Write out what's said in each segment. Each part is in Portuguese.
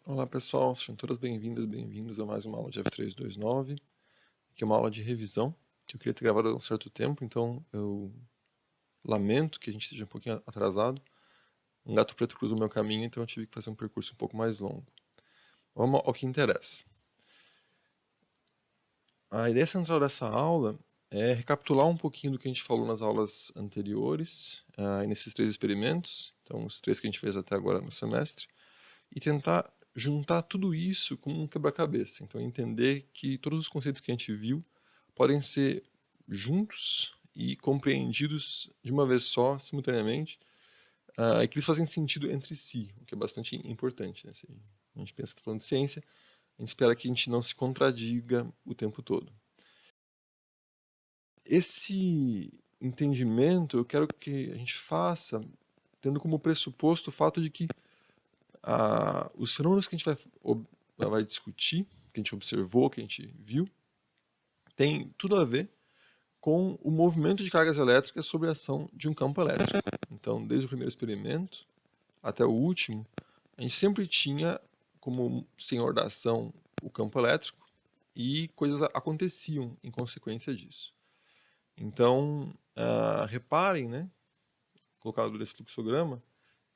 Olá pessoal, sejam todas bem-vindas, bem-vindos a mais uma aula de F329, que é uma aula de revisão, que eu queria ter gravado há um certo tempo, então eu lamento que a gente esteja um pouquinho atrasado. Um gato preto cruzou o meu caminho, então eu tive que fazer um percurso um pouco mais longo. Vamos ao que interessa. A ideia central dessa aula é recapitular um pouquinho do que a gente falou nas aulas anteriores, nesses 3 experimentos, então os 3 que a gente fez até agora no semestre, e tentar juntar tudo isso com um quebra-cabeça. Então, entender que todos os conceitos que a gente viu podem ser juntos e compreendidos de uma vez só, simultaneamente, e que eles fazem sentido entre si, o que é bastante importante, né? Se a gente pensa que está falando de ciência, a gente espera que a gente não se contradiga o tempo todo. Esse entendimento eu quero que a gente faça tendo como pressuposto o fato de que os fenômenos que a gente vai discutir, que a gente observou, que a gente viu, tem tudo a ver com o movimento de cargas elétricas sob a ação de um campo elétrico. Então, desde o primeiro experimento até o último, a gente sempre tinha como senhor da ação o campo elétrico e coisas aconteciam em consequência disso. Então, reparem, né, colocado nesse fluxograma,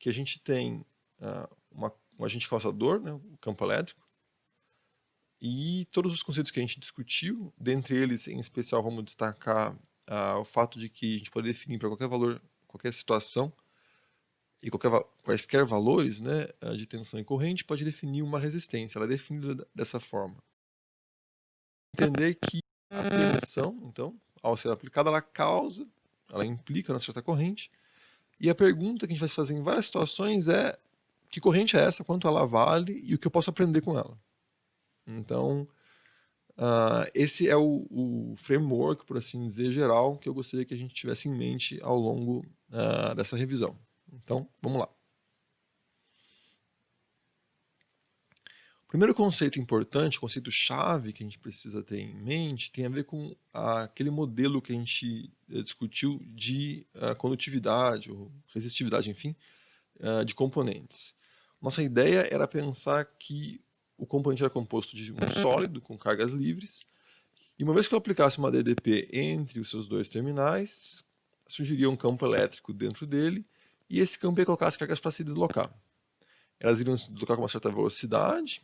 que a gente tem um agente causador, né, o campo elétrico, e todos os conceitos que a gente discutiu, dentre eles, em especial, vamos destacar o fato de que a gente pode definir para qualquer valor, qualquer situação, e quaisquer valores, né, de tensão e corrente, pode definir uma resistência. Ela é definida dessa forma. Entender que a tensão, então, ao ser aplicada, ela implica uma certa corrente, e a pergunta que a gente vai se fazer em várias situações é: que corrente é essa, quanto ela vale e o que eu posso aprender com ela? Então, esse é o framework, por assim dizer, geral, que eu gostaria que a gente tivesse em mente ao longo dessa revisão. Então, vamos lá. O primeiro conceito importante, conceito-chave que a gente precisa ter em mente, tem a ver com aquele modelo que a gente discutiu de condutividade ou resistividade, enfim, de componentes. Nossa ideia era pensar que o componente era composto de um sólido com cargas livres, e uma vez que eu aplicasse uma DDP entre os seus dois terminais, surgiria um campo elétrico dentro dele, e esse campo ia colocar as cargas para se deslocar. Elas iriam se deslocar com uma certa velocidade,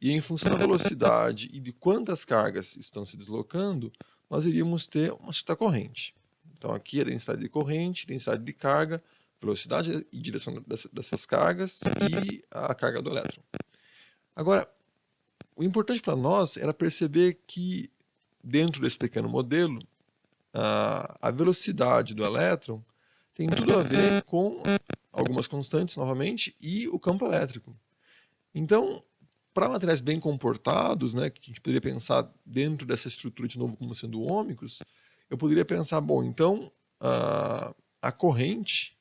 e em função da velocidade e de quantas cargas estão se deslocando, nós iríamos ter uma certa corrente. Então aqui a densidade de corrente, densidade de carga, velocidade e direção dessas cargas e a carga do elétron. Agora, o importante para nós era perceber que dentro desse pequeno modelo, a velocidade do elétron tem tudo a ver com algumas constantes, novamente, e o campo elétrico. Então, para materiais bem comportados, né, que a gente poderia pensar dentro dessa estrutura de novo como sendo ômicos, eu poderia pensar, bom, então a corrente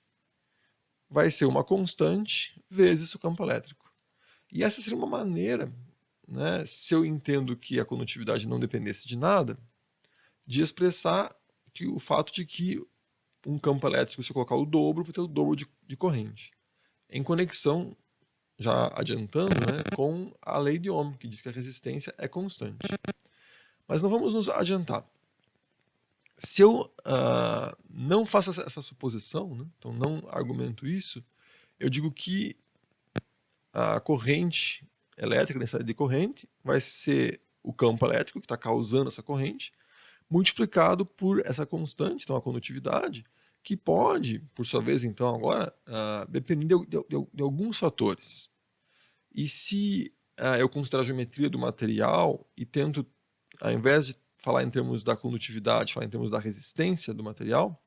vai ser uma constante vezes o campo elétrico. E essa seria uma maneira, né, se eu entendo que a condutividade não dependesse de nada, de expressar que o fato de que um campo elétrico, se eu colocar o dobro, vai ter o dobro de corrente. Em conexão, já adiantando, né, com a lei de Ohm, que diz que a resistência é constante. Mas não vamos nos adiantar. Se eu não faço essa suposição, né, então não argumento isso, eu digo que a corrente elétrica, a densidade de corrente, vai ser o campo elétrico que está causando essa corrente, multiplicado por essa constante, então a condutividade, que pode, por sua vez, então, agora, depender de alguns fatores. E se eu considero a geometria do material e tento, ao invés de falar em termos da condutividade, falar em termos da resistência do material,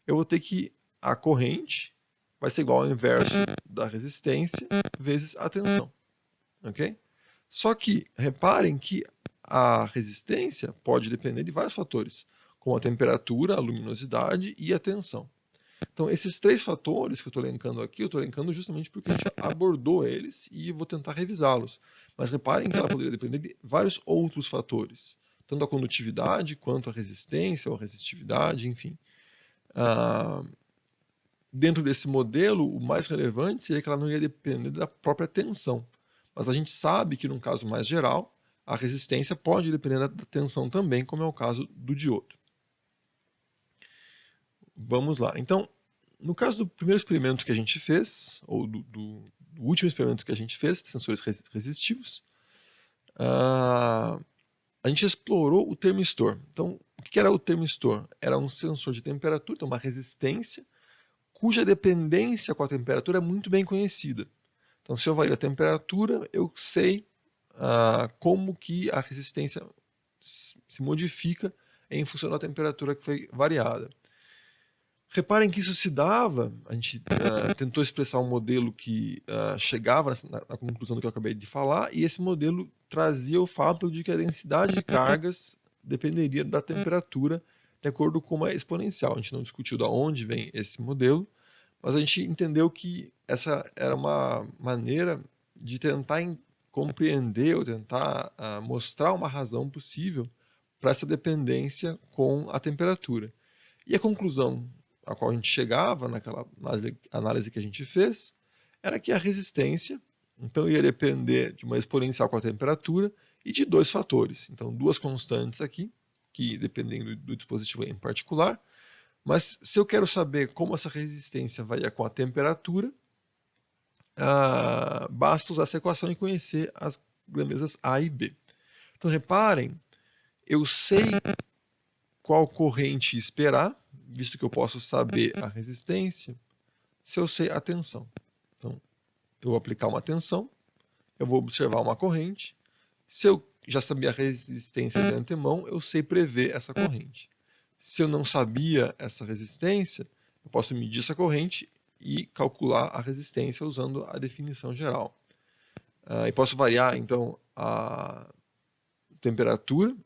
eu vou ter que a corrente vai ser igual ao inverso da resistência vezes a tensão. Ok? Só que reparem que a resistência pode depender de vários fatores, como a temperatura, a luminosidade e a tensão. Então, esses 3 fatores que eu estou elencando aqui, eu estou elencando justamente porque a gente abordou eles e vou tentar revisá-los. Mas reparem que ela poderia depender de vários outros fatores, tanto a condutividade quanto a resistência ou a resistividade, enfim. Dentro desse modelo, o mais relevante seria que ela não ia depender da própria tensão, Mas a gente sabe que, num caso mais geral, a resistência pode depender da tensão também, como é o caso do diodo. Vamos lá. Então, no caso do primeiro experimento que a gente fez, ou do último experimento que a gente fez, de sensores resistivos, a gente explorou o termistor. Então, o que era o termistor? Era um sensor de temperatura, então uma resistência, cuja dependência com a temperatura é muito bem conhecida. Então, se eu vario a temperatura, eu sei como que a resistência se modifica em função da temperatura que foi variada. Reparem que isso se dava, a gente tentou expressar um modelo que chegava na conclusão do que eu acabei de falar, e esse modelo trazia o fato de que a densidade de cargas dependeria da temperatura de acordo com uma exponencial. A gente não discutiu de onde vem esse modelo, mas a gente entendeu que essa era uma maneira de tentar compreender ou tentar mostrar uma razão possível para essa dependência com a temperatura. E a conclusão a qual a gente chegava naquela análise que a gente fez era que a resistência, então, ia depender de uma exponencial com a temperatura e de dois fatores. Então, duas constantes aqui, que dependem do dispositivo em particular. Mas se eu quero saber como essa resistência varia com a temperatura, basta usar essa equação e conhecer as grandezas A e B. Então, reparem, eu sei qual corrente esperar, visto que eu posso saber a resistência, se eu sei a tensão. Então, eu vou aplicar uma tensão, eu vou observar uma corrente. Se eu já sabia a resistência de antemão, eu sei prever essa corrente. Se eu não sabia essa resistência, eu posso medir essa corrente e calcular a resistência usando a definição geral. E posso variar, então, a temperatura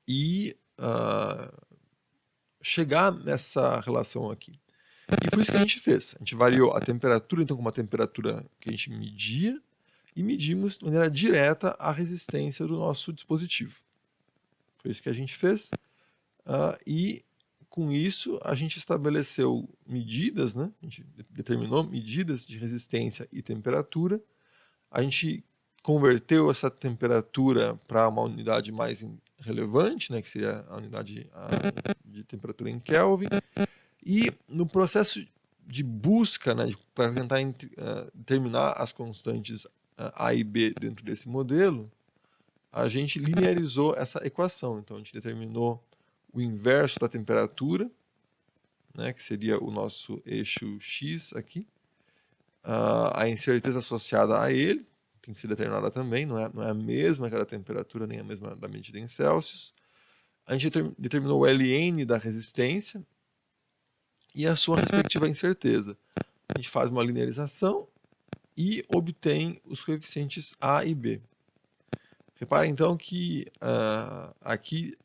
e chegar nessa relação aqui. E foi isso que a gente fez. A gente variou a temperatura, então, com uma temperatura que a gente media, e medimos de maneira direta a resistência do nosso dispositivo. Foi isso que a gente fez. E com isso a gente estabeleceu medidas, né? A gente determinou medidas de resistência e temperatura. A gente converteu essa temperatura para uma unidade mais relevante, né? Que seria a unidade de temperatura em Kelvin. E no processo de busca, né, para tentar determinar as constantes A e B dentro desse modelo, a gente linearizou essa equação. Então, a gente determinou o inverso da temperatura, né, que seria o nosso eixo x aqui, a incerteza associada a ele, tem que ser determinada também, não é a mesma que a da temperatura, nem a mesma da medida em Celsius. A gente determinou o ln da resistência e a sua respectiva incerteza. A gente faz uma linearização e obtém os coeficientes A e B. Reparem então que aqui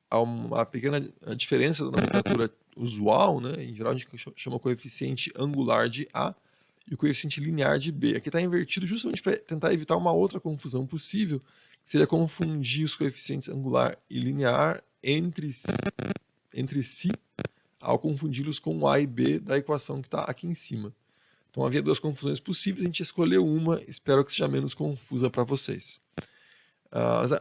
há uma pequena diferença da nomenclatura usual, né? Em geral a gente chama o coeficiente angular de A e o coeficiente linear de B. Aqui está invertido justamente para tentar evitar uma outra confusão possível, que seria confundir os coeficientes angular e linear entre si ao confundi-los com o A e B da equação que está aqui em cima. Então havia duas confusões possíveis, a gente escolheu uma, espero que seja menos confusa para vocês.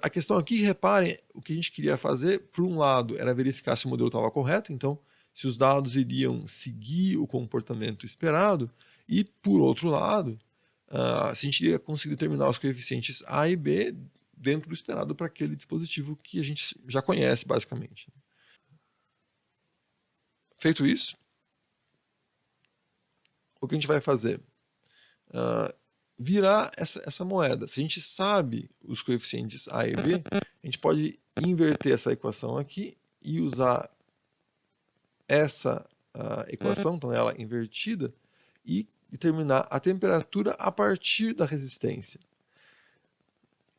A questão aqui, reparem, o que a gente queria fazer, por um lado, era verificar se o modelo estava correto, então se os dados iriam seguir o comportamento esperado, e por outro lado, se a gente iria conseguir determinar os coeficientes A e B dentro do esperado para aquele dispositivo que a gente já conhece, basicamente. Feito isso, o que a gente vai fazer? Virar essa moeda. Se a gente sabe os coeficientes A e B, a gente pode inverter essa equação aqui e usar essa equação, então ela invertida, e determinar a temperatura a partir da resistência.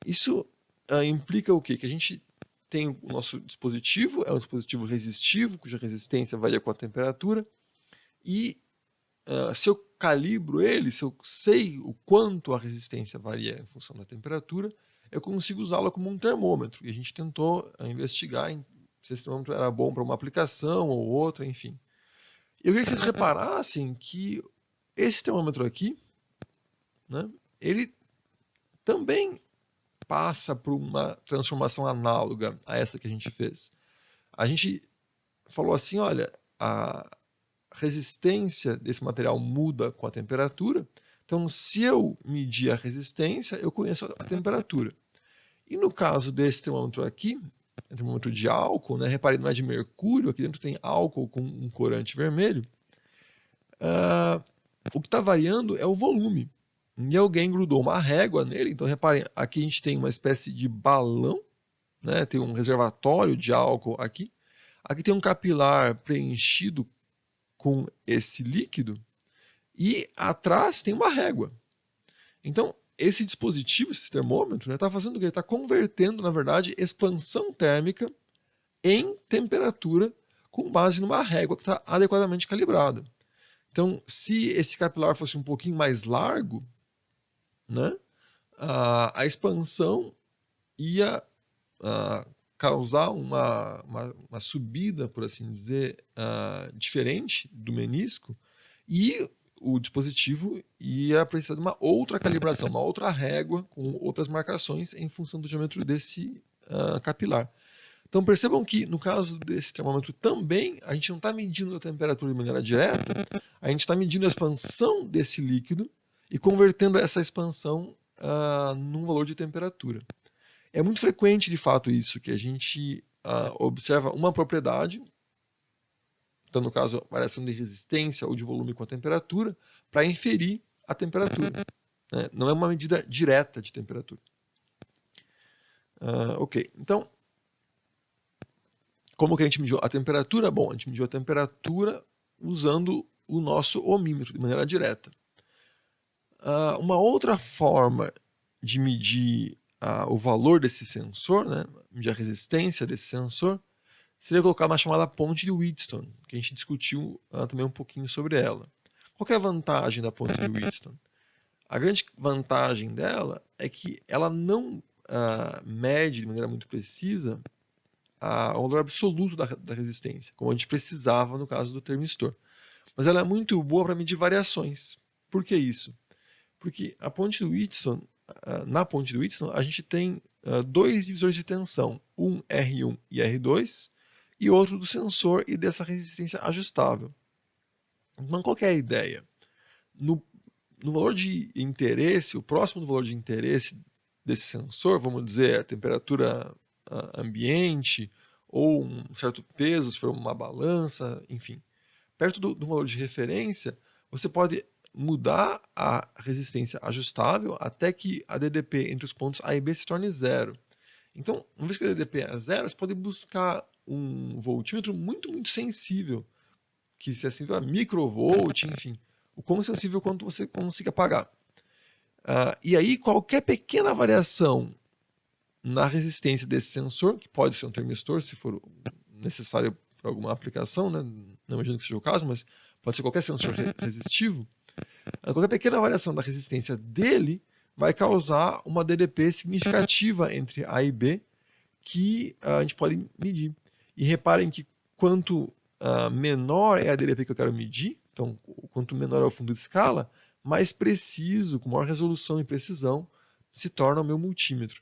Isso implica o quê? Que a gente tem o nosso dispositivo, é um dispositivo resistivo, cuja resistência varia com a temperatura, e se eu calibro ele, se eu sei o quanto a resistência varia em função da temperatura, eu consigo usá-la como um termômetro. E a gente tentou investigar se esse termômetro era bom para uma aplicação ou outra, enfim. Eu queria que vocês reparassem que esse termômetro aqui, né, ele também passa por uma transformação análoga a essa que a gente fez. A gente falou assim, olha, a resistência desse material muda com a temperatura, então se eu medir a resistência, eu conheço a temperatura. E no caso desse termômetro aqui, termômetro de álcool, né, reparem, não é de mercúrio, aqui dentro tem álcool com um corante vermelho, o que está variando é o volume. E alguém grudou uma régua nele, então reparem, aqui a gente tem uma espécie de balão, né, tem um reservatório de álcool aqui. Aqui tem um capilar preenchido com esse líquido e atrás tem uma régua. Então, esse dispositivo, esse termômetro, está fazendo o quê? Ele está convertendo, na verdade, expansão térmica em temperatura com base numa régua que está adequadamente calibrada. Então, se esse capilar fosse um pouquinho mais largo, né, a expansão ia causar uma subida, por assim dizer, diferente do menisco, e o dispositivo ia precisar de uma outra calibração, uma outra régua com outras marcações em função do diâmetro desse capilar. Então percebam que no caso desse termômetro também a gente não está medindo a temperatura de maneira direta, a gente está medindo a expansão desse líquido e convertendo essa expansão num valor de temperatura. É muito frequente, de fato, isso, que a gente observa uma propriedade, então, no caso, variação de resistência ou de volume com a temperatura, para inferir a temperatura. Né? Não é uma medida direta de temperatura. Ok, então, como que a gente mediu a temperatura? Bom, a gente mediu a temperatura usando o nosso ohmímetro, de maneira direta. Uma outra forma de medir o valor desse sensor, né, medir a resistência desse sensor, seria colocar uma chamada ponte de Wheatstone, que a gente discutiu também um pouquinho sobre ela. Qual que é a vantagem da ponte de Wheatstone? A grande vantagem dela é que ela não mede de maneira muito precisa o valor absoluto da resistência, como a gente precisava no caso do termistor. Mas ela é muito boa para medir variações. Por que isso? Porque a ponte do Wheatstone, na ponte do Wheatstone, a gente tem dois divisores de tensão, um R1 e R2, e outro do sensor e dessa resistência ajustável. Então, qual que é a ideia? No valor de interesse, o próximo do valor de interesse desse sensor, vamos dizer, a temperatura ambiente, ou um certo peso, se for uma balança, enfim. Perto do valor de referência, você pode mudar a resistência ajustável até que a DDP entre os pontos A e B se torne zero. Então, uma vez que a DDP é zero, você pode buscar um voltímetro muito, muito sensível, que se é sensível a microvolt, enfim, o quão sensível quanto você consiga pagar. E aí, qualquer pequena variação na resistência desse sensor, que pode ser um termistor, se for necessário para alguma aplicação, né? Não imagino que seja o caso, mas pode ser qualquer sensor resistivo, qualquer pequena variação da resistência dele vai causar uma DDP significativa entre A e B, que a gente pode medir. E reparem que quanto menor é a DDP que eu quero medir, então quanto menor é o fundo de escala, mais preciso, com maior resolução e precisão, se torna o meu multímetro.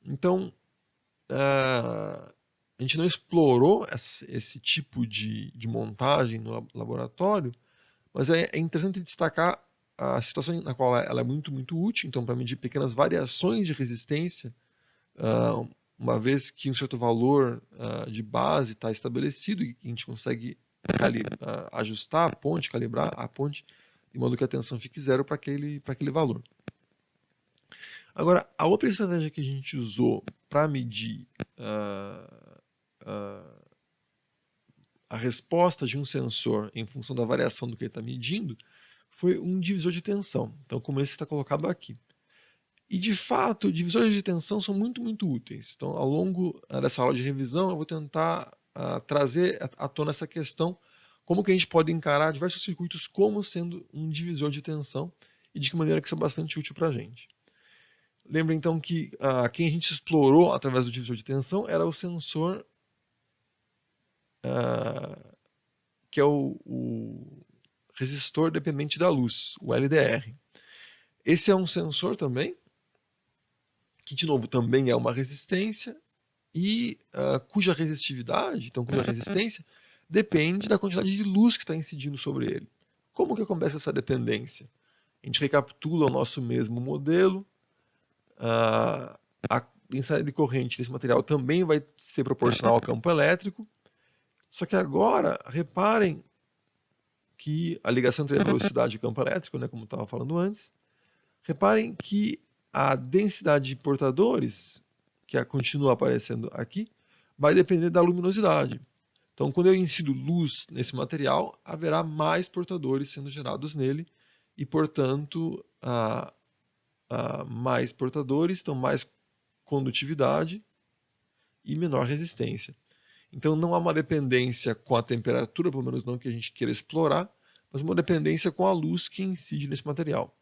Então, a gente não explorou esse tipo de montagem no laboratório, mas é interessante destacar a situação na qual ela é muito, muito útil. Então, para medir pequenas variações de resistência, uma vez que um certo valor de base está estabelecido e a gente consegue ajustar a ponte, calibrar a ponte, de modo que a tensão fique zero para aquele valor. Agora, a outra estratégia que a gente usou para medir a resposta de um sensor em função da variação do que ele está medindo foi um divisor de tensão. Então, como esse está colocado aqui. E, de fato, divisores de tensão são muito, muito úteis. Então, ao longo dessa aula de revisão, eu vou tentar trazer à tona essa questão, como que a gente pode encarar diversos circuitos como sendo um divisor de tensão e de que maneira que isso é bastante útil para a gente. Lembra, então, que quem a gente explorou através do divisor de tensão era o sensor que é o resistor dependente da luz, o LDR. Esse é um sensor também, que de novo também é uma resistência, e cuja resistividade, então cuja resistência, depende da quantidade de luz que está incidindo sobre ele. Como que acontece essa dependência? A gente recapitula o nosso mesmo modelo, a densidade de corrente desse material também vai ser proporcional ao campo elétrico, só que agora, reparem que a ligação entre a velocidade e o campo elétrico, né, como eu estava falando antes, reparem que a densidade de portadores, que continua aparecendo aqui, vai depender da luminosidade. Então, quando eu incido luz nesse material, haverá mais portadores sendo gerados nele e, portanto, mais portadores, então mais condutividade e menor resistência. Então, não há uma dependência com a temperatura, pelo menos não que a gente queira explorar, mas uma dependência com a luz que incide nesse material.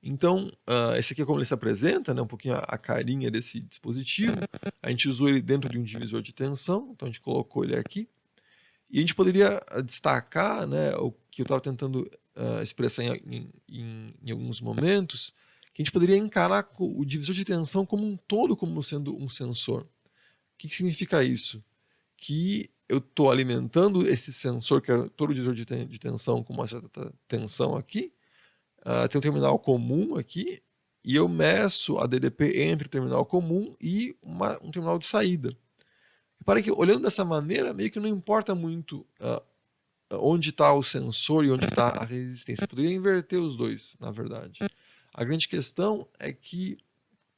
Então, esse aqui é como ele se apresenta, né, um pouquinho a carinha desse dispositivo. A gente usou ele dentro de um divisor de tensão, então a gente colocou ele aqui. E a gente poderia destacar, né, o que eu estava tentando expressar em alguns momentos, que a gente poderia encarar o divisor de tensão como um todo, como sendo um sensor. O que significa isso? Que eu estou alimentando esse sensor, que é todo o divisor de tensão, com uma certa tensão aqui, tem um terminal comum aqui, e eu meço a DDP entre o terminal comum e um terminal de saída. Repare que, olhando dessa maneira, meio que não importa muito onde está o sensor e onde está a resistência. Eu poderia inverter os dois, na verdade. A grande questão é que,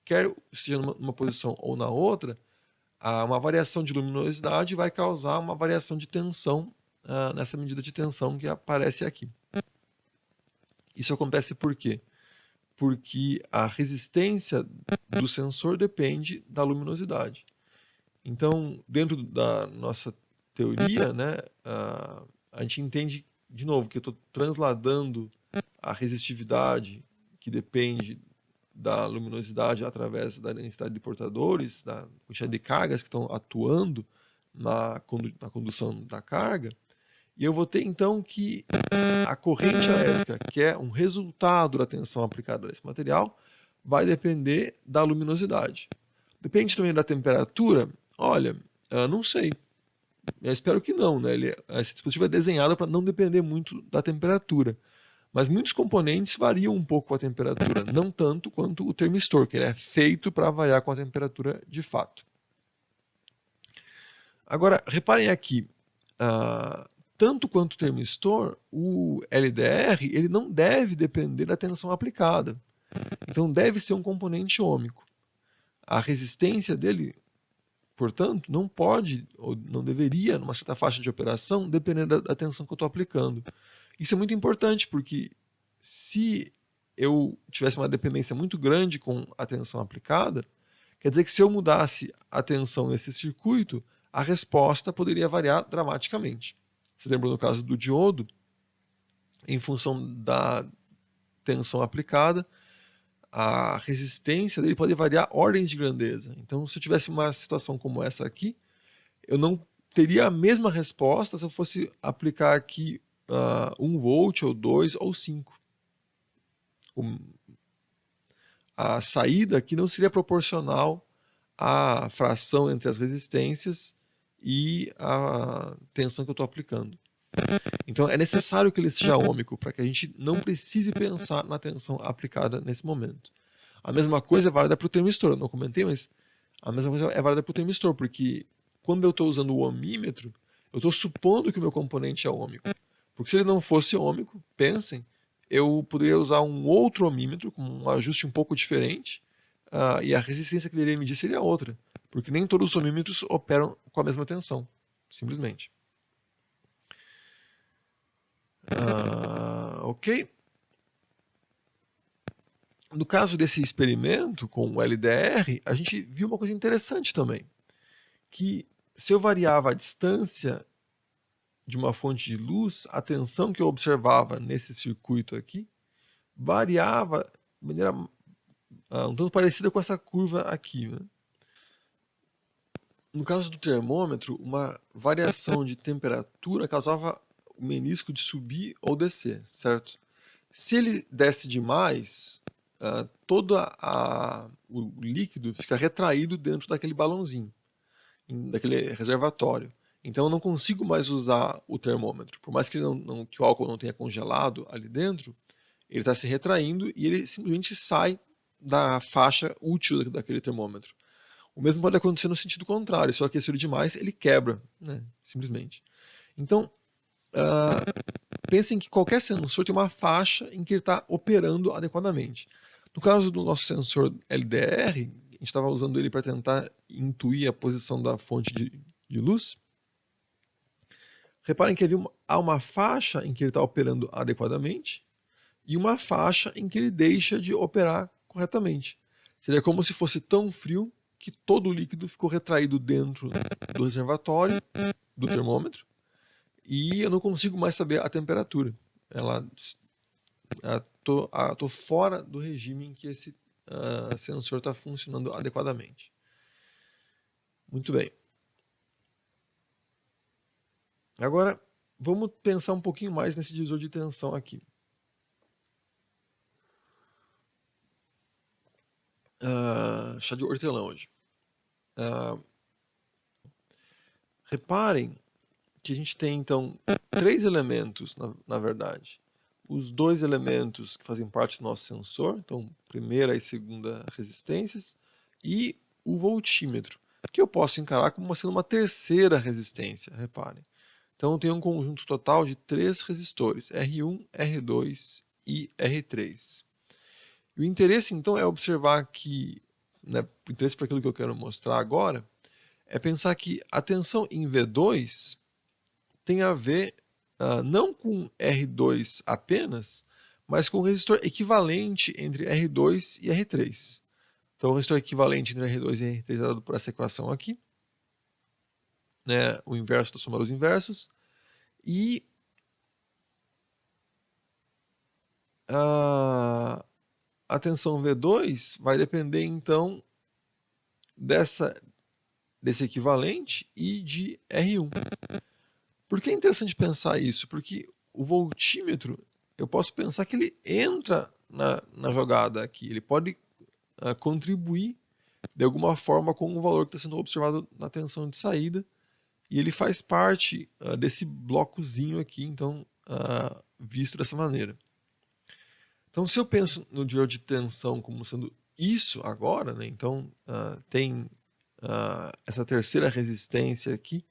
quer seja numa posição ou na outra, uma variação de luminosidade vai causar uma variação de tensão nessa medida de tensão que aparece aqui. Isso acontece por quê? Porque a resistência do sensor depende da luminosidade. Então, dentro da nossa teoria, né, a gente entende, de novo, que eu estou transladando a resistividade, que depende da luminosidade através da densidade de portadores, da quantidade de cargas que estão atuando na condução da carga, e eu vou ter então que a corrente elétrica, que é um resultado da tensão aplicada a esse material, vai depender da luminosidade. Depende também da temperatura. Olha, não sei. Eu espero que não, né? Esse dispositivo é desenhado para não depender muito da temperatura. Mas muitos componentes variam um pouco com a temperatura, não tanto quanto o termistor, que ele é feito para variar com a temperatura de fato. Agora, reparem aqui, tanto quanto o termistor, o LDR ele não deve depender da tensão aplicada. Então deve ser um componente ôhmico. A resistência dele, portanto, não pode, ou não deveria, numa certa faixa de operação, depender da tensão que eu estou aplicando. Isso é muito importante, porque se eu tivesse uma dependência muito grande com a tensão aplicada, quer dizer que se eu mudasse a tensão nesse circuito, a resposta poderia variar dramaticamente. Você lembra no caso do diodo? Em função da tensão aplicada, a resistência dele pode variar ordens de grandeza. Então, se eu tivesse uma situação como essa aqui, eu não teria a mesma resposta se eu fosse aplicar aqui 1 volt, ou 2, ou 5. A saída aqui não seria proporcional à fração entre as resistências e a tensão que eu estou aplicando. Então é necessário que ele seja ôhmico para que a gente não precise pensar na tensão aplicada nesse momento. A mesma coisa é válida para o termistor, eu não comentei, mas a mesma coisa é válida para o termistor, porque quando eu estou usando o ohmímetro, eu estou supondo que o meu componente é ôhmico. Porque se ele não fosse ôhmico, pensem, eu poderia usar um outro ohmímetro com um ajuste um pouco diferente, e a resistência que ele iria medir seria outra, porque nem todos os ohmímetros operam com a mesma tensão, simplesmente. Ok? No caso desse experimento com o LDR, a gente viu uma coisa interessante também, que se eu variava a distância de uma fonte de luz, a tensão que eu observava nesse circuito aqui variava de maneira um tanto parecida com essa curva aqui, né? No caso do termômetro, uma variação de temperatura causava o menisco de subir ou descer, certo? Se ele desce demais, todo o líquido fica retraído dentro daquele balãozinho, daquele reservatório. Então eu não consigo mais usar o termômetro. Por mais que, que o álcool não tenha congelado ali dentro, ele está se retraindo e ele simplesmente sai da faixa útil daquele termômetro. O mesmo pode acontecer no sentido contrário. Se eu aquecer ele demais, ele quebra, né? Simplesmente. Então, pensem que qualquer sensor tem uma faixa em que ele está operando adequadamente. No caso do nosso sensor LDR, a gente estava usando ele para tentar intuir a posição da fonte de luz. Reparem que há uma faixa em que ele está operando adequadamente e uma faixa em que ele deixa de operar corretamente. Seria como se fosse tão frio que todo o líquido ficou retraído dentro do reservatório, do termômetro, e eu não consigo mais saber a temperatura. Tô fora do regime em que esse sensor está funcionando adequadamente. Muito bem. Agora, vamos pensar um pouquinho mais nesse divisor de tensão aqui. Chá de hortelã hoje. Reparem que a gente tem, então, 3 elementos, na verdade. Os 2 elementos que fazem parte do nosso sensor, então, primeira e segunda resistências, e o voltímetro, que eu posso encarar como sendo uma terceira resistência, reparem. Então, eu tenho um conjunto total de 3 resistores, R1, R2 e R3. E o interesse, então, é observar que, né, o interesse para aquilo que eu quero mostrar agora, é pensar que a tensão em V2 tem a ver não com R2 apenas, mas com o resistor equivalente entre R2 e R3. Então, o resistor equivalente entre R2 e R3 é dado por essa equação aqui, né, o inverso da soma dos inversos, e a tensão V2 vai depender, então, desse equivalente e de R1. Por que é interessante pensar isso? Porque o voltímetro, eu posso pensar que ele entra na jogada aqui, ele pode contribuir de alguma forma com o valor que está sendo observado na tensão de saída, e ele faz parte desse blocozinho aqui, então, visto dessa maneira. Então, se eu penso no divisor de tensão como sendo isso agora, né, então tem essa terceira resistência aqui,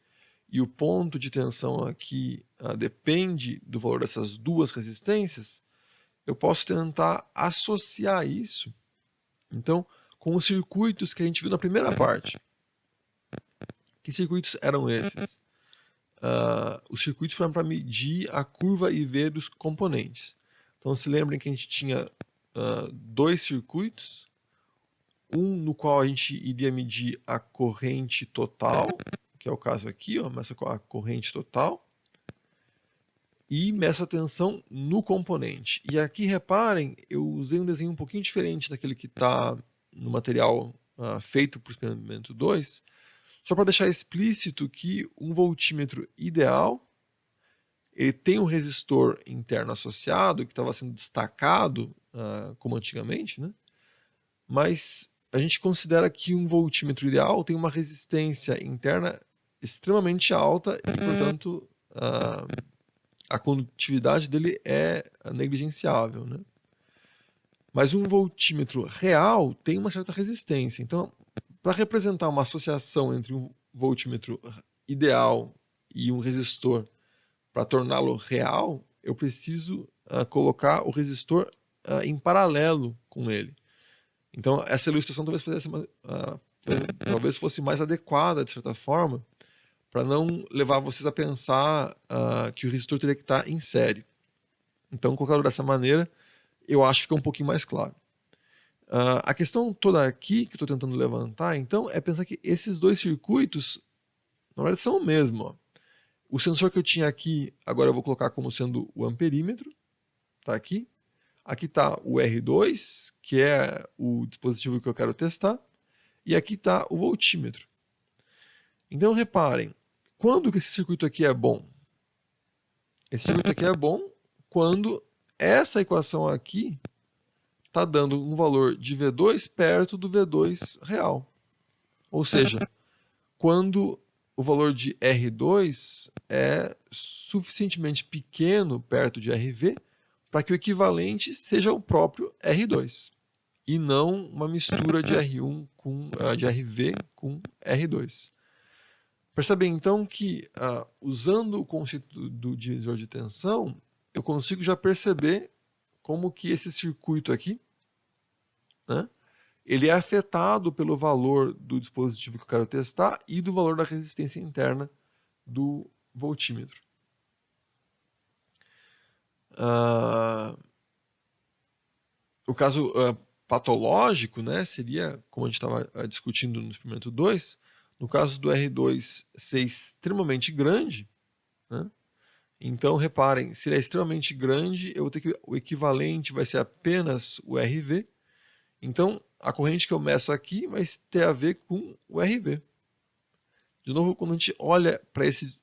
e o ponto de tensão aqui depende do valor dessas duas resistências, eu posso tentar associar isso, então, com os circuitos que a gente viu na primeira parte. Que circuitos eram esses? Os circuitos para medir a curva IV dos componentes. Então, se lembrem que a gente tinha 2 circuitos, um no qual a gente iria medir a corrente total, que é o caso aqui, ó, meça a corrente total, e meço a tensão no componente. E aqui, reparem, eu usei um desenho um pouquinho diferente daquele que está no material feito para o experimento 2, só para deixar explícito que um voltímetro ideal, ele tem um resistor interno associado, que estava sendo destacado, como antigamente, né? Mas a gente considera que um voltímetro ideal tem uma resistência interna extremamente alta e, portanto, a condutividade dele é negligenciável, né? Mas um voltímetro real tem uma certa resistência. Então, para representar uma associação entre um voltímetro ideal e um resistor, para torná-lo real, eu preciso colocar o resistor em paralelo com ele. Então, essa ilustração talvez fosse mais adequada, de certa forma, para não levar vocês a pensar que o resistor teria que estar em série. Então, colocado dessa maneira, eu acho que fica um pouquinho mais claro. A questão toda aqui que eu estou tentando levantar, então, é pensar que esses 2 circuitos, na verdade, são o mesmo. Ó. O sensor que eu tinha aqui, agora eu vou colocar como sendo o amperímetro, está aqui. Aqui está o R2, que é o dispositivo que eu quero testar, e aqui está o voltímetro. Então, reparem, quando que esse circuito aqui é bom? Esse circuito aqui é bom quando essa equação aqui está dando um valor de V2 perto do V2 real. Ou seja, quando o valor de R2 é suficientemente pequeno perto de RV para que o equivalente seja o próprio R2 e não uma mistura de R1 de RV com R2. Percebem então que usando o conceito do divisor de tensão, eu consigo já perceber como que esse circuito aqui, né, ele é afetado pelo valor do dispositivo que eu quero testar e do valor da resistência interna do voltímetro. O caso patológico, né, seria, como a gente estava discutindo no experimento 2, no caso do R2 ser extremamente grande, né, então reparem, se ele é extremamente grande, eu vou ter que o equivalente vai ser apenas o RV. Então, a corrente que eu meço aqui vai ter a ver com o RV. De novo, quando a gente olha para esse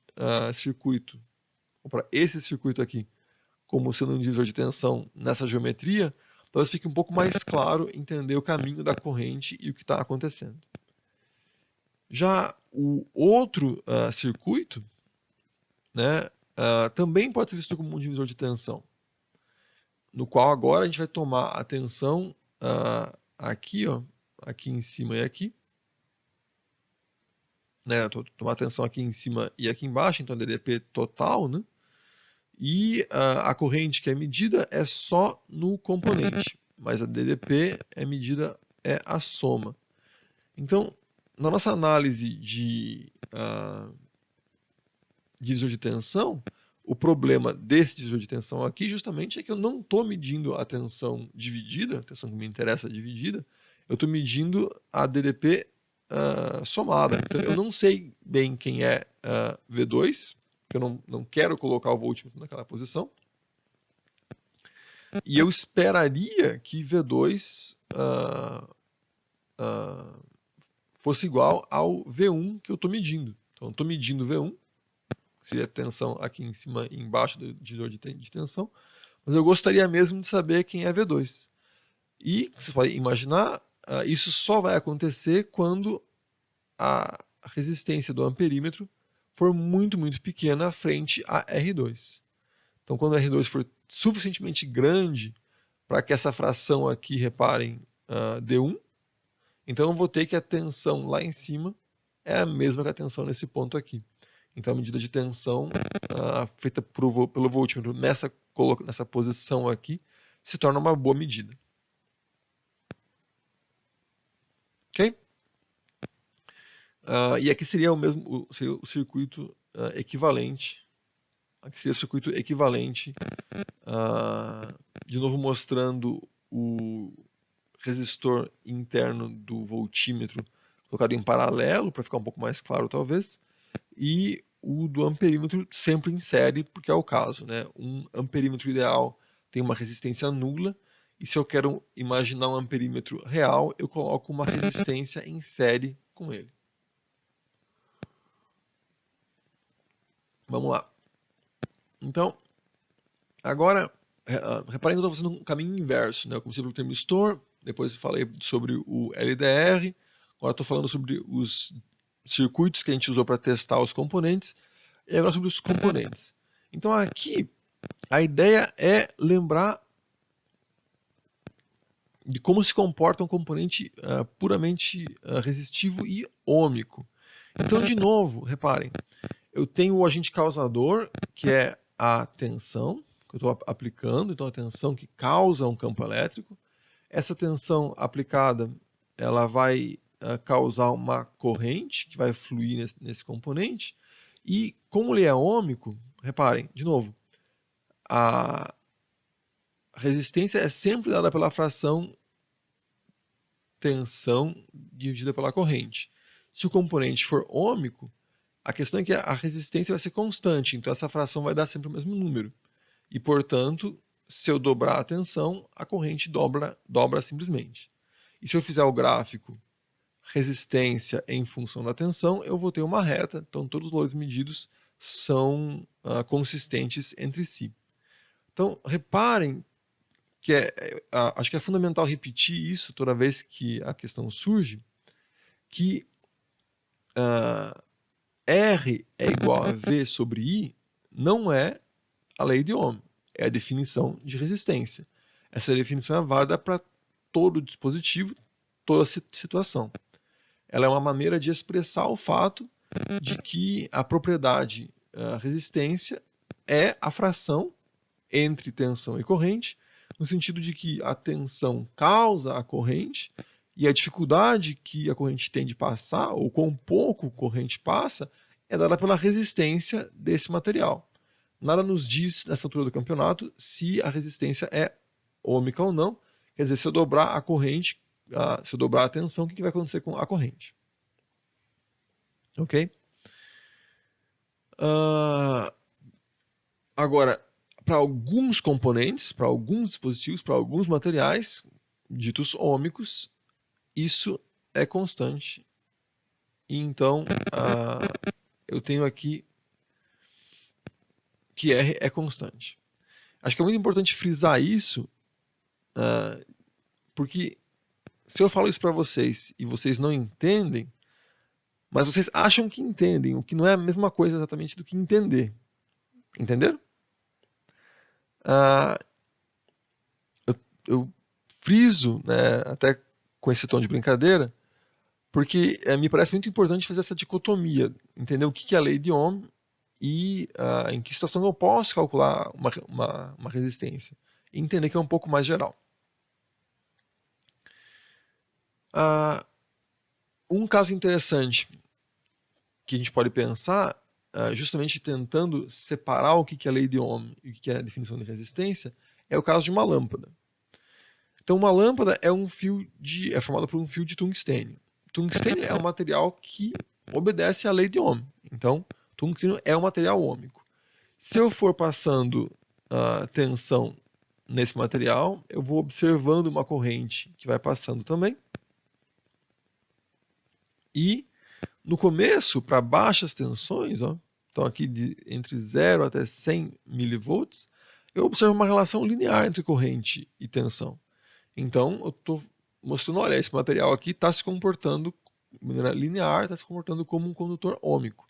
circuito, ou para esse circuito aqui, como sendo um divisor de tensão nessa geometria, talvez fique um pouco mais claro entender o caminho da corrente e o que está acontecendo. Já o outro circuito, né, também pode ser visto como um divisor de tensão, no qual agora a gente vai tomar a tensão aqui, ó, aqui em cima e aqui, né, tomar atenção aqui em cima e aqui embaixo, então DDP total, né, e a corrente que é medida é só no componente, mas a DDP é medida a soma. Então, na nossa análise de divisor de tensão, o problema desse divisor de tensão aqui justamente é que eu não estou medindo a tensão dividida, a tensão que me interessa dividida, eu estou medindo a DDP somada. Então, eu não sei bem quem é V2, porque eu não quero colocar o voltímetro naquela posição. E eu esperaria que V2 fosse igual ao V1 que eu estou medindo. Então, eu estou medindo V1, que seria a tensão aqui em cima e embaixo do divisor de tensão, mas eu gostaria mesmo de saber quem é V2. E, você pode imaginar, isso só vai acontecer quando a resistência do amperímetro for muito, muito pequena frente a R2. Então, quando R2 for suficientemente grande para que essa fração aqui, reparem, dê 1, então eu vou ter que a tensão lá em cima é a mesma que a tensão nesse ponto aqui. Então a medida de tensão feita pelo voltímetro nessa posição aqui se torna uma boa medida. Ok? E aqui seria seria o circuito equivalente. Aqui seria o circuito equivalente, de novo mostrando o resistor interno do voltímetro colocado em paralelo, para ficar um pouco mais claro talvez, e o do amperímetro sempre em série, porque é o caso, né? Um amperímetro ideal tem uma resistência nula, e se eu quero imaginar um amperímetro real, eu coloco uma resistência em série com ele. Vamos lá. Então, agora, reparem que eu estou fazendo um caminho inverso, né? Eu comecei pelo termistor, depois falei sobre o LDR, agora estou falando sobre os circuitos que a gente usou para testar os componentes, e agora sobre os componentes. Então aqui, a ideia é lembrar de como se comporta um componente puramente resistivo e ôhmico. Então, de novo, reparem, eu tenho o agente causador, que é a tensão que eu estou aplicando, então a tensão que causa um campo elétrico. Essa tensão aplicada, ela vai causar uma corrente que vai fluir nesse componente. E como ele é ôhmico, reparem, de novo, a resistência é sempre dada pela fração tensão dividida pela corrente. Se o componente for ôhmico, a questão é que a resistência vai ser constante, então essa fração vai dar sempre o mesmo número. E, portanto, se eu dobrar a tensão, a corrente dobra simplesmente. E se eu fizer o gráfico resistência em função da tensão, eu vou ter uma reta, então todos os valores medidos são consistentes entre si. Então, reparem acho que é fundamental repetir isso toda vez que a questão surge, que R é igual a V sobre I não é a lei de Ohm, é a definição de resistência. Essa definição é válida para todo dispositivo, toda situação. Ela é uma maneira de expressar o fato de que a propriedade resistência é a fração entre tensão e corrente, no sentido de que a tensão causa a corrente e a dificuldade que a corrente tem de passar, ou quão pouco corrente passa, é dada pela resistência desse material. Nada nos diz, nessa altura do campeonato, se a resistência é ômica ou não. Quer dizer, se eu dobrar a corrente, se eu dobrar a tensão, o que vai acontecer com a corrente? Ok? Agora, para alguns componentes, para alguns dispositivos, para alguns materiais, ditos ômicos, isso é constante. E então, eu tenho aqui que R é constante. Acho que é muito importante frisar isso, porque se eu falo isso para vocês e vocês não entendem, mas vocês acham que entendem, o que não é a mesma coisa exatamente do que entender. Entenderam? Eu friso, né, até com esse tom de brincadeira, porque me parece muito importante fazer essa dicotomia, entender o que é a lei de Ohm e em que situação eu posso calcular uma resistência. E entender que é um pouco mais geral. Um caso interessante que a gente pode pensar, justamente tentando separar o que é a lei de Ohm e o que é a definição de resistência, é o caso de uma lâmpada. Então, uma lâmpada é formada por um fio de tungstênio. Tungstênio é um material que obedece à lei de Ohm. Então, tungstênio é um material ômico. Se eu for passando tensão nesse material, eu vou observando uma corrente que vai passando também. E no começo, para baixas tensões, então aqui entre 0 até 100 milivolts, eu observo uma relação linear entre corrente e tensão. Então, eu estou mostrando, olha, esse material aqui está se comportando de maneira linear, está se comportando como um condutor ômico.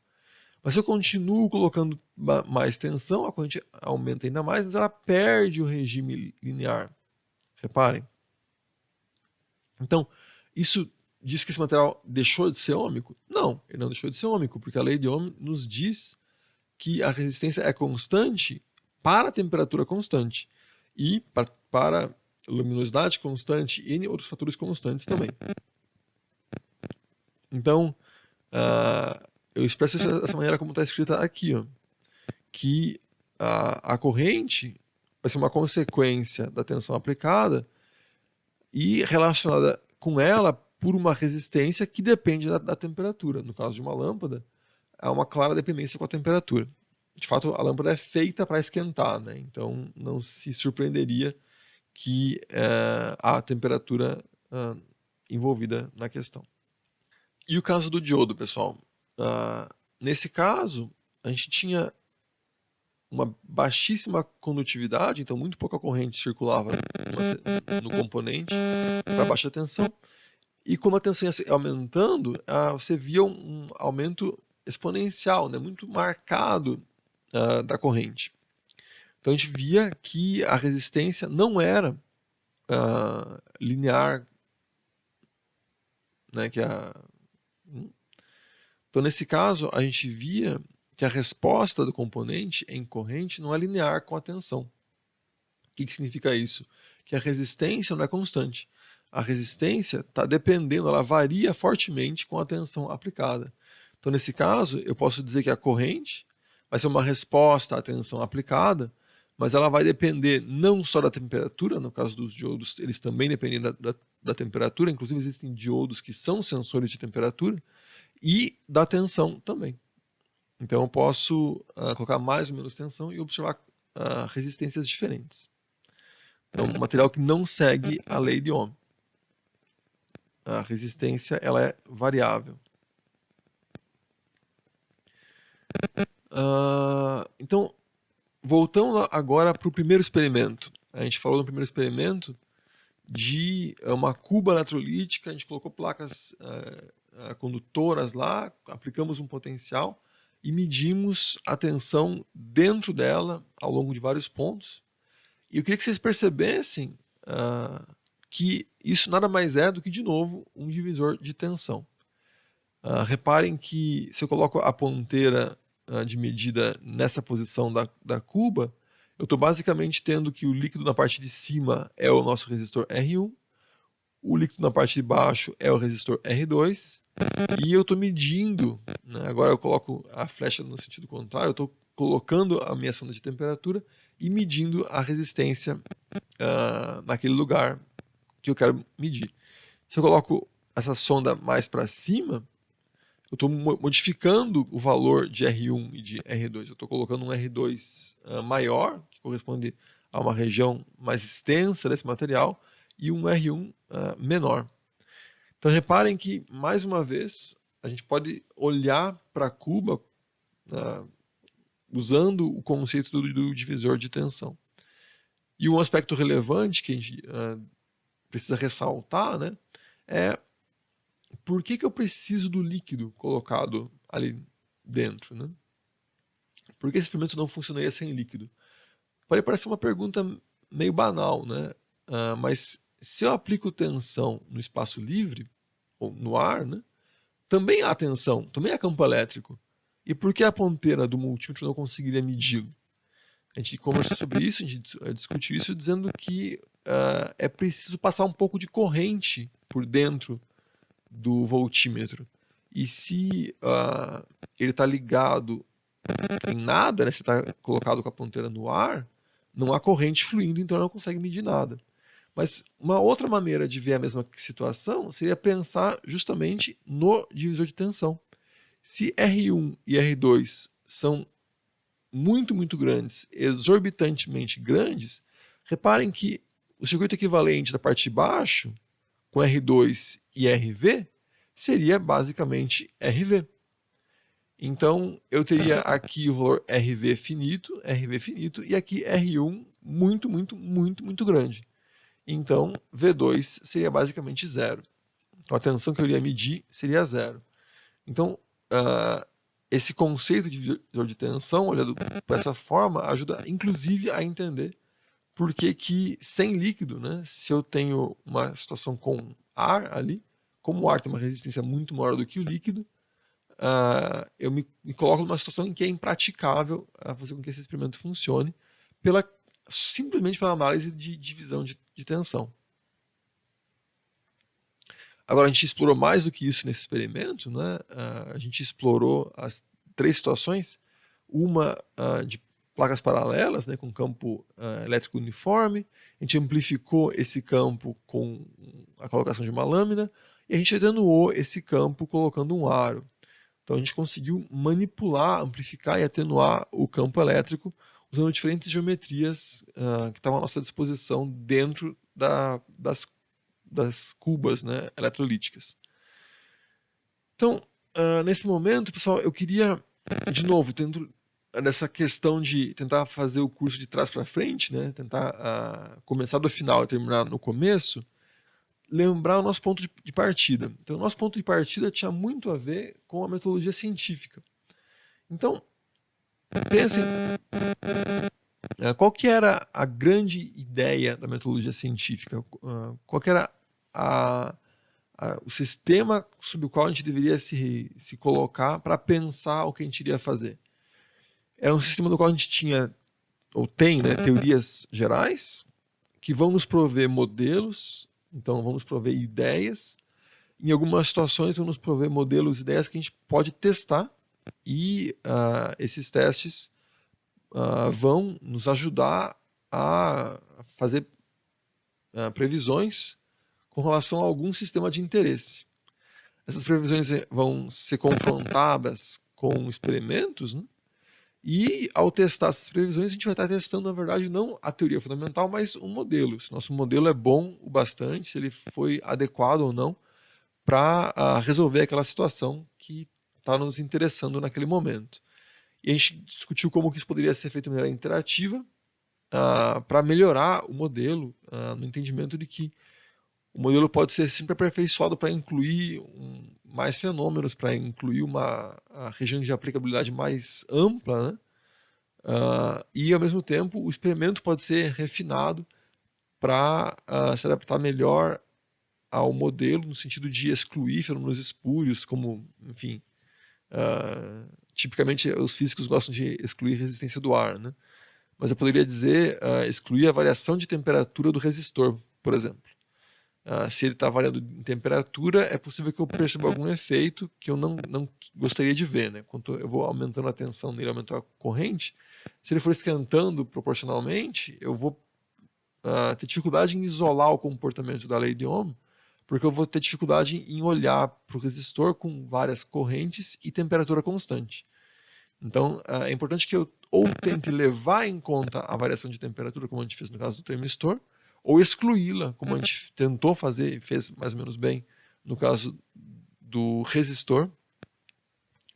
Mas se eu continuo colocando mais tensão, a corrente aumenta ainda mais, mas ela perde o regime linear. Reparem. Então, isso diz que esse material deixou de ser ômico? Não, ele não deixou de ser ômico, porque a lei de Ohm nos diz que a resistência é constante para a temperatura constante e para luminosidade constante e outros fatores constantes também. Então, eu expresso isso dessa maneira como está escrita aqui, que a corrente vai ser uma consequência da tensão aplicada e relacionada com ela por uma resistência que depende da temperatura. No caso de uma lâmpada, há uma clara dependência com a temperatura. De fato, a lâmpada é feita para esquentar, né? Então não se surpreenderia que há temperatura envolvida na questão. E o caso do diodo, pessoal? Nesse caso, a gente tinha uma baixíssima condutividade, então muito pouca corrente circulava no componente para baixa tensão. E como a tensão ia aumentando, você via um aumento exponencial, né, muito marcado da corrente. Então a gente via que a resistência não era linear, né, Então nesse caso a gente via que a resposta do componente em corrente não é linear com a tensão. O que significa isso? Que a resistência não é constante. A resistência está dependendo, ela varia fortemente com a tensão aplicada. Então, nesse caso, eu posso dizer que a corrente vai ser uma resposta à tensão aplicada, mas ela vai depender não só da temperatura, no caso dos diodos, eles também dependem da temperatura, inclusive existem diodos que são sensores de temperatura, e da tensão também. Então, eu posso colocar mais ou menos tensão e observar resistências diferentes. É um material que não segue a lei de Ohm. A resistência ela é variável. Então, voltando agora para o primeiro experimento. a gente falou no primeiro experimento de uma cuba eletrolítica, a gente colocou placas condutoras lá, aplicamos um potencial e medimos a tensão dentro dela ao longo de vários pontos. E eu queria que vocês percebessem que isso nada mais é do que, de novo, um divisor de tensão. Reparem que se eu coloco a ponteira de medida nessa posição da cuba, eu estou basicamente tendo que o líquido na parte de cima é o nosso resistor R1, o líquido na parte de baixo é o resistor R2, e eu estou medindo, né, agora eu coloco a flecha no sentido contrário, eu estou colocando a minha sonda de temperatura e medindo a resistência naquele lugar que eu quero medir. Se eu coloco essa sonda mais para cima, eu estou modificando o valor de R1 e de R2. Eu estou colocando um R2 maior, que corresponde a uma região mais extensa desse material, e um R1 menor. Então reparem que, mais uma vez, a gente pode olhar para a cuba usando o conceito do divisor de tensão. E um aspecto relevante que a gente precisa ressaltar, né, é por que eu preciso do líquido colocado ali dentro, né? Por que esse experimento não funcionaria sem líquido? Pode parecer uma pergunta meio banal, né? Mas se eu aplico tensão no espaço livre, ou no ar, né, também há tensão, também há campo elétrico. E por que a ponteira do multímetro não conseguiria medi-lo? A gente conversou sobre isso, a gente discutiu isso dizendo que é preciso passar um pouco de corrente por dentro do voltímetro. E se ele está ligado em nada, né, se está colocado com a ponteira no ar, não há corrente fluindo, então não consegue medir nada. Mas uma outra maneira de ver a mesma situação seria pensar justamente no divisor de tensão. Se R1 e R2 são muito, muito grandes, exorbitantemente grandes, reparem que o circuito equivalente da parte de baixo, com R2 e RV, seria basicamente RV. Então, eu teria aqui o valor RV finito, e aqui R1 muito, muito, muito, muito grande. Então, V2 seria basicamente zero. Então, a tensão que eu iria medir seria zero. Então, esse conceito de divisor de tensão, olhando por essa forma, ajuda inclusive a entender por que sem líquido, né, se eu tenho uma situação com ar ali, como o ar tem uma resistência muito maior do que o líquido, eu me coloco numa situação em que é impraticável fazer com que esse experimento funcione, simplesmente pela análise de divisão de tensão. Agora, a gente explorou mais do que isso nesse experimento, né? A gente explorou as 3 situações, uma de placas paralelas, né, com campo elétrico uniforme, a gente amplificou esse campo com a colocação de uma lâmina, e a gente atenuou esse campo colocando um aro. Então a gente conseguiu manipular, amplificar e atenuar o campo elétrico usando diferentes geometrias que estavam à nossa disposição dentro das cubas, né, eletrolíticas. Então, nesse momento, pessoal, eu queria, de novo, dentro dessa questão de tentar fazer o curso de trás para frente, né, tentar começar do final e terminar no começo, lembrar o nosso ponto de partida. Então, o nosso ponto de partida tinha muito a ver com a metodologia científica. Então, pensem, qual que era a grande ideia da metodologia científica? Qual que era o sistema sobre o qual a gente deveria se colocar para pensar o que a gente iria fazer? Era um sistema no qual a gente tinha, ou tem, né, teorias gerais, que vão nos prover modelos, então vão nos prover ideias. Em algumas situações vão nos prover modelos e ideias que a gente pode testar, e esses testes vão nos ajudar a fazer previsões com relação a algum sistema de interesse. Essas previsões vão ser confrontadas com experimentos, né? E ao testar essas previsões, a gente vai estar testando, na verdade, não a teoria fundamental, mas um modelo. Se nosso modelo é bom o bastante, se ele foi adequado ou não para resolver aquela situação que está nos interessando naquele momento. E a gente discutiu como que isso poderia ser feito de maneira interativa, para melhorar o modelo, no entendimento de que o modelo pode ser sempre aperfeiçoado para incluir mais fenômenos, para incluir a região de aplicabilidade mais ampla, né? E, ao mesmo tempo, o experimento pode ser refinado para se adaptar melhor ao modelo, no sentido de excluir fenômenos espúrios, como, enfim, tipicamente os físicos gostam de excluir resistência do ar, né? Mas eu poderia dizer excluir a variação de temperatura do resistor, por exemplo. Se ele está variando em temperatura, é possível que eu perceba algum efeito que eu não gostaria de ver, né? Quando eu vvou aumentando a tensão nele, aumentando a corrente, se ele for esquentando proporcionalmente, eu vou ter dificuldade em isolar o comportamento da lei de Ohm, porque eu vou ter dificuldade em olhar para o resistor com várias correntes e temperatura constante. Então, é importante que eu ou tente levar em conta a variação de temperatura, como a gente fez no caso do termistor, ou excluí-la, como a gente tentou fazer e fez mais ou menos bem no caso do resistor,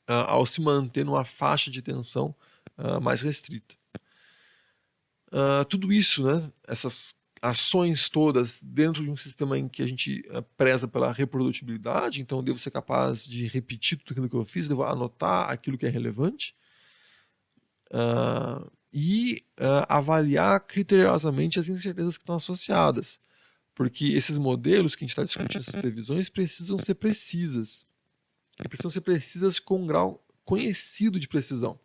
ao se manter numa faixa de tensão mais restrita. Tudo isso, né, essas ações todas dentro de um sistema em que a gente preza pela reprodutibilidade, então eu devo ser capaz de repetir tudo aquilo que eu fiz, devo anotar aquilo que é relevante, e avaliar criteriosamente as incertezas que estão associadas, porque esses modelos que a gente está discutindo, essas previsões, precisam ser precisas, e precisam ser precisas com um grau conhecido de precisão.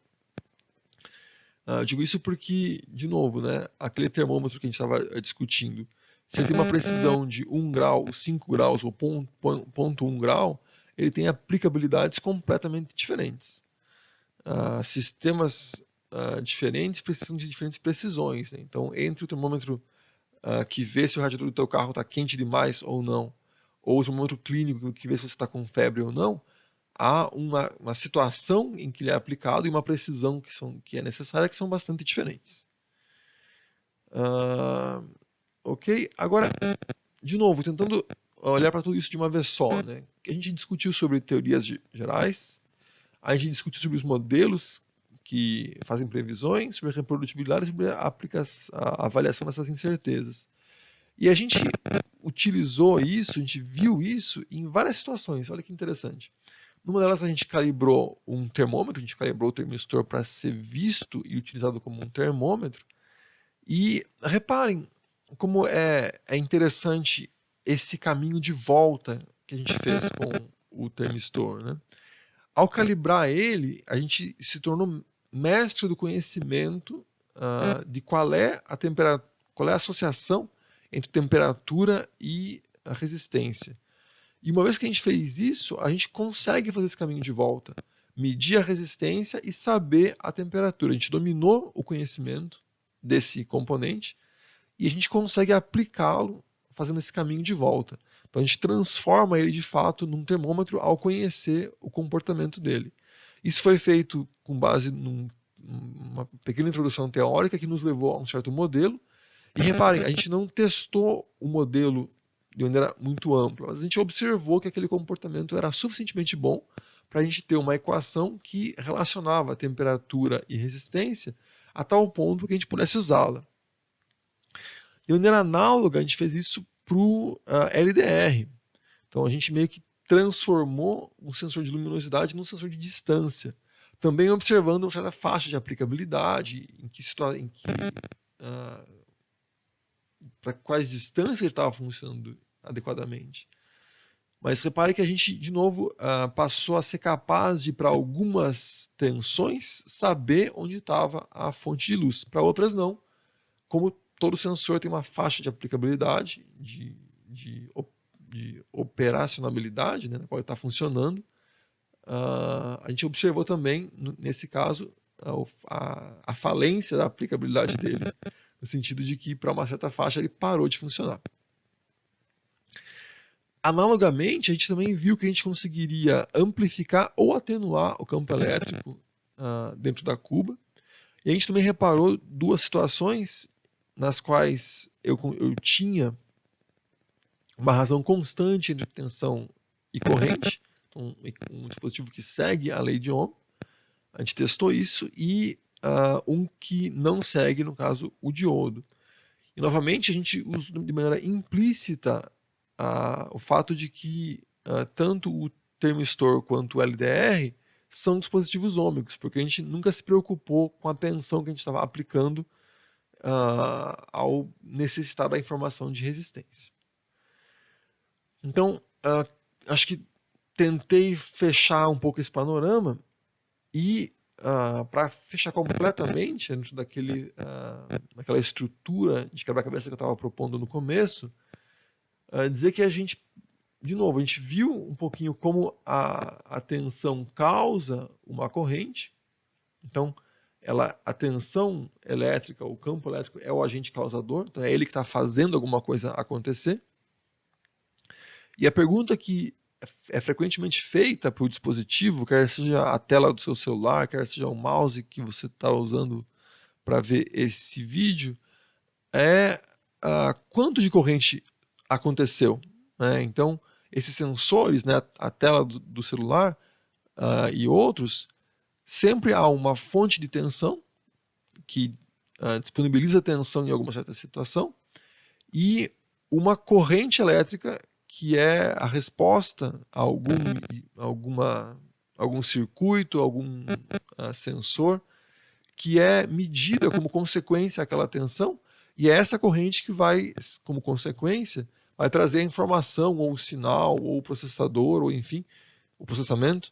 Digo isso porque, de novo, né, aquele termômetro que a gente estava discutindo, se ele tem uma precisão de 1 grau, 5 graus ou 0,1 grau, ele tem aplicabilidades completamente diferentes. Sistemas diferentes precisam de diferentes precisões, né? Então, entre o termômetro que vê se o radiador do teu carro está quente demais ou não, ou o termômetro clínico que vê se você está com febre ou não, há uma situação em que ele é aplicado e uma precisão que é necessária que são bastante diferentes. Ok? Agora, de novo, tentando olhar para tudo isso de uma vez só, né? A gente discutiu sobre teorias gerais, a gente discutiu sobre os modelos que fazem previsões, sobre a reprodutibilidade, sobre a avaliação dessas incertezas. E a gente utilizou isso, a gente viu isso em várias situações. Olha que interessante. Numa delas a gente calibrou um termômetro, a gente calibrou o termistor para ser visto e utilizado como um termômetro. E reparem como é interessante esse caminho de volta que a gente fez com o termistor, né? Ao calibrar ele, a gente se tornou mestre do conhecimento de qual é a associação entre temperatura e a resistência. E uma vez que a gente fez isso, a gente consegue fazer esse caminho de volta, medir a resistência e saber a temperatura. A gente dominou o conhecimento desse componente e a gente consegue aplicá-lo fazendo esse caminho de volta. Então a gente transforma ele de fato num termômetro ao conhecer o comportamento dele. Isso foi feito com base numa pequena introdução teórica que nos levou a um certo modelo. E reparem, a gente não testou o modelo de maneira muito ampla, mas a gente observou que aquele comportamento era suficientemente bom para a gente ter uma equação que relacionava temperatura e resistência a tal ponto que a gente pudesse usá-la. De maneira análoga, a gente fez isso para o LDR. Então a gente meio que transformou um sensor de luminosidade num sensor de distância, também observando uma certa faixa de aplicabilidade, para quais distâncias ele estava funcionando adequadamente. Mas repare que a gente, de novo, passou a ser capaz de, para algumas tensões, saber onde estava a fonte de luz. Para outras, não. Como todo sensor tem uma faixa de aplicabilidade, de operacionalidade, né, na qual ele está funcionando, a gente observou também, nesse caso, a falência da aplicabilidade dele, no sentido de que, para uma certa faixa, ele parou de funcionar. Analogamente, a gente também viu que a gente conseguiria amplificar ou atenuar o campo elétrico dentro da cuba. E a gente também reparou duas situações nas quais eu tinha uma razão constante entre tensão e corrente, então, um dispositivo que segue a lei de Ohm. A gente testou isso e um que não segue, no caso, o diodo. E, novamente, a gente usa de maneira implícita o fato de que tanto o termistor quanto o LDR são dispositivos ômicos, porque a gente nunca se preocupou com a tensão que a gente estava aplicando ao necessitar da informação de resistência. Então, acho que tentei fechar um pouco esse panorama e, para fechar completamente dentro daquela estrutura de quebra-cabeça que eu estava propondo no começo, dizer que a gente, de novo, a gente viu um pouquinho como a tensão causa uma corrente. Então, a tensão elétrica, o campo elétrico é o agente causador, então é ele que está fazendo alguma coisa acontecer. E a pergunta que é frequentemente feita para o dispositivo, quer seja a tela do seu celular, quer seja o mouse que você está usando para ver esse vídeo, é quanto de corrente aconteceu, né? Então, esses sensores, né, a tela do celular e outros, sempre há uma fonte de tensão que disponibiliza tensão em alguma certa situação e uma corrente elétrica que é a resposta a algum circuito, algum sensor que é medida como consequência àquela tensão, e é essa corrente que vai, como consequência, vai trazer a informação, ou o sinal, ou o processador, ou enfim, o processamento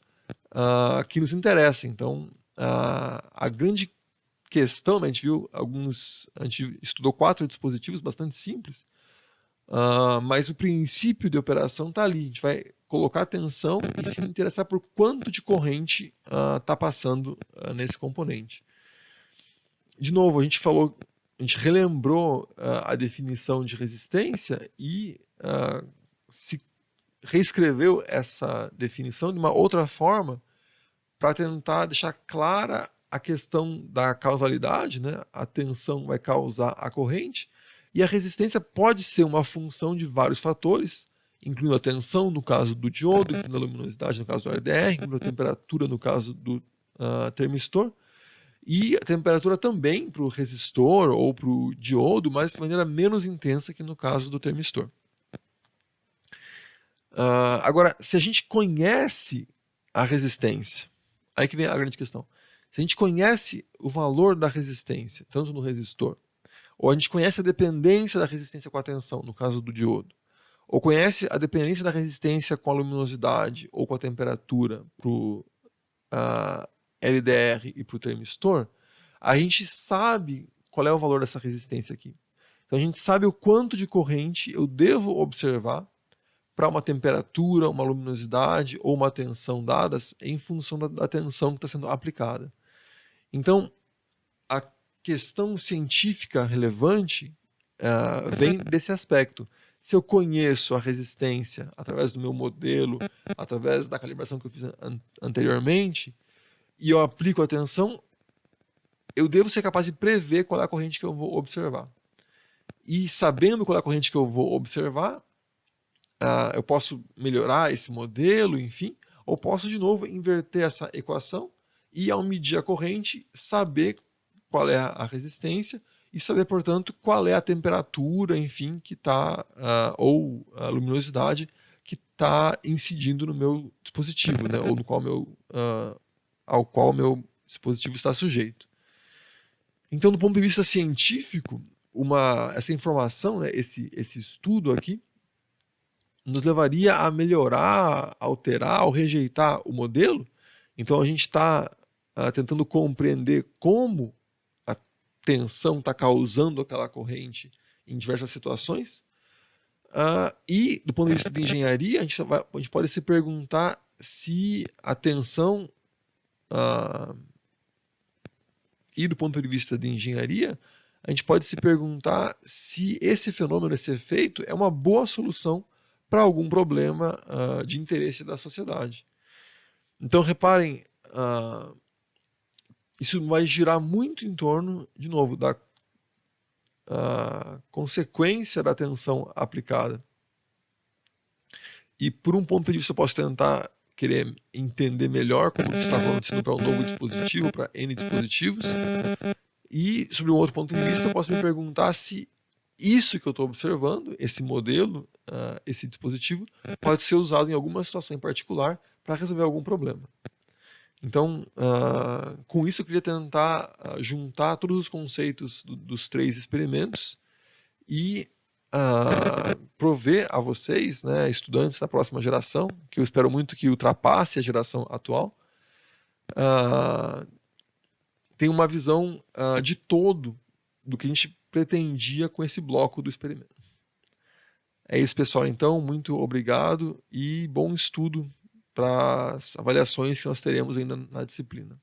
que nos interessa. Então, a grande questão, né, a gente estudou 4 dispositivos bastante simples, mas o princípio de operação está ali. A gente vai colocar atenção e se interessar por quanto de corrente está passando nesse componente. De novo, a gente relembrou a definição de resistência e se reescreveu essa definição de uma outra forma para tentar deixar clara a questão da causalidade, né? A tensão vai causar a corrente e a resistência pode ser uma função de vários fatores, incluindo a tensão no caso do diodo, incluindo a luminosidade no caso do LDR, incluindo a temperatura no caso do termistor, e a temperatura também para o resistor ou para o diodo, mas de maneira menos intensa que no caso do termistor. Agora, se a gente conhece a resistência, aí que vem a grande questão. Se a gente conhece o valor da resistência, tanto no resistor, ou a gente conhece a dependência da resistência com a tensão, no caso do diodo, ou conhece a dependência da resistência com a luminosidade ou com a temperatura para o LDR e para o termistor, a gente sabe qual é o valor dessa resistência aqui. Então a gente sabe o quanto de corrente eu devo observar para uma temperatura, uma luminosidade ou uma tensão dadas em função da tensão que está sendo aplicada. Então, a questão científica relevante vem desse aspecto. Se eu conheço a resistência através do meu modelo, através da calibração que eu fiz anteriormente, e eu aplico a tensão, eu devo ser capaz de prever qual é a corrente que eu vou observar. E sabendo qual é a corrente que eu vou observar, eu posso melhorar esse modelo, enfim, ou posso de novo inverter essa equação e, ao medir a corrente, saber qual é a resistência e saber, portanto, qual é a temperatura, enfim, que está, ou a luminosidade que está incidindo no meu dispositivo, né, ou no qual ao qual o meu dispositivo está sujeito. Então, do ponto de vista científico, essa informação, né, esse estudo aqui, nos levaria a melhorar, alterar ou rejeitar o modelo. Então a gente está tentando compreender como a tensão está causando aquela corrente em diversas situações. E do ponto de vista de engenharia, a gente pode se perguntar se a tensão e do ponto de vista de engenharia, a gente pode se perguntar se esse fenômeno, esse efeito, é uma boa solução para algum problema de interesse da sociedade. Então, reparem, isso vai girar muito em torno, de novo, da consequência da tensão aplicada. E, por um ponto de vista, eu posso tentar querer entender melhor como que está acontecendo para um novo dispositivo, para N dispositivos. E, sobre um outro ponto de vista, eu posso me perguntar se isso que eu estou observando, esse modelo, esse dispositivo, pode ser usado em alguma situação em particular para resolver algum problema. Então, com isso eu queria tentar juntar todos os conceitos dos 3 experimentos e prover a vocês, né, estudantes da próxima geração, que eu espero muito que ultrapasse a geração atual, tem uma visão de todo do que a gente pretendia com esse bloco do experimento. É isso, pessoal. Então, muito obrigado e bom estudo para as avaliações que nós teremos ainda na disciplina.